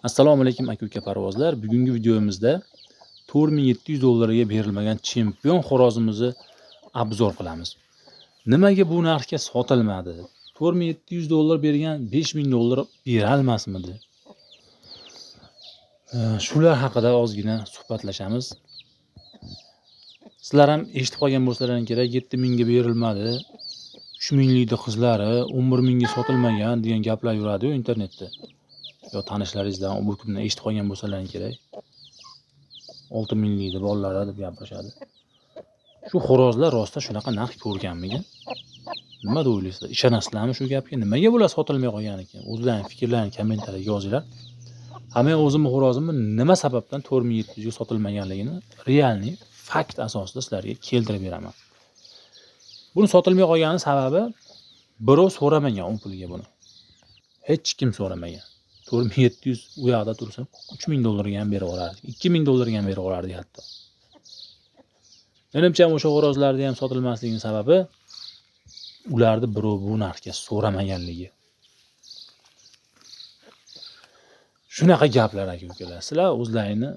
Assalomu alaykum aka-uka parvozlar. Bugungi videomizda $4700 ga berilmagan chempion xo'rozimizni obzor qilamiz. Nimaga bu narxga sotilmadi? $4700 bergan $5000 bera olmasmidi? Shular haqida ozgina suhbatlashamiz. Sizlar ham eshitib qolgan bo'lsalaring kerak, 7000 ga berilmadi. 3000 likni qizlari 11000 ga sotilmagan degan gaplar yuradi-ku internetda. Yo tanishlaringizdan bu kunni eshitib qolgan bo'lsalaring kerak. 6000 likni bolalari deb gapirishadi. Shu xo'rozlar rostda shunaqa narx ko'rganmikan? Nima deb o'ylaysizlar? Ishonasizlarmi shu gapga? Nimaga bular sotilmay qolgan ekan? O'zlaringiz fikrlaringizni kommentariyaga yozinglar. Men o'zimni xo'rozimni nima sababdan 4700 ga sotilmaganligini realniy fakt asosida sizlarga keltirib beraman. Buni sotilmay qolgani sababi birov so'ramagan u pulga buni. Hech kim so'ramagan. 4700 u yoqda tursa $3000 ga ham berib olardik. $2000 ga ham berib olardik hatto. Menimcha o'sha xo'rozlarning ham sotilmasligining sababi ularni birov bu narxga so'ramaganligi. Shunaqa gaplar aka-ukalar. Sizlar o'zlaringni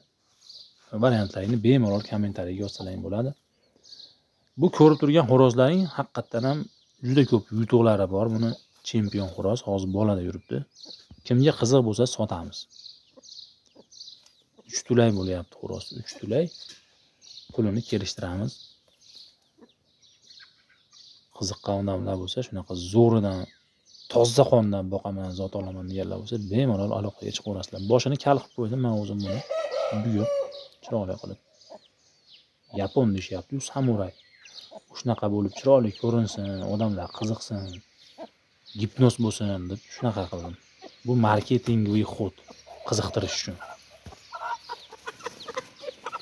variantlaringni bemalol kommentariyaga yozsalaring bo'ladi. Bu ko'rib turgan xo'rozlaring haqiqatan ham juda ko'p yutuqlari bor. Buni chempion xo'roz hozir bolada yuribdi. Kimga qiziq bo'lsa sotamiz. 3 tulay bo'lyapti xo'roz, 3 tulay. Pulini kelishtiramiz. Qiziqqan odamlar bo'lsa, shunaqa zo'ridan, toza qondan boqaman, zot olaman deganlar bo'lsa, bemalol aloqaga chiqaverasizlar. Boshini kal qilib qo'ydim men o'zim buni. Buyuk, chiroyli qilib. Yapon deyapti-yu, samuray. Shunaqa bo'lib chiroyli ko'rinsin, odamlar qiziqsin, gipnoz bo'lsin deb shunaqa qildim. Bu marketingiy xod, qiziqtirish uchun.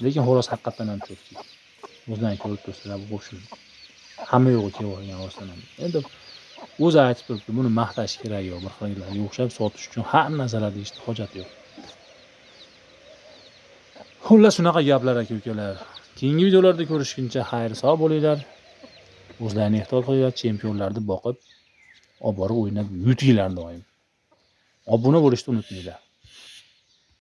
Lekin xo'roz haqiqatan ham cho'tki. O'zdan ko'rib turibsizlar bu qo'shin. Hamma yo'g'i kelgan rostdan ham. Endi o'zi aytib turibdi, buni maqtash kerak yo'q, bir xillarga o'xshab sotish uchun har narsalar deyishni hojat yo'q. Xullas shunaqa gaplar aka-ukalar. Keyingi videolarda ko'rishguncha xayr sog' bo'linglar. O'zlarini ehtiyot qilinglar, chempionlarni boqib, olib borib o'ynab yutinglar doim. Obuna bo'lishni unutmanglar.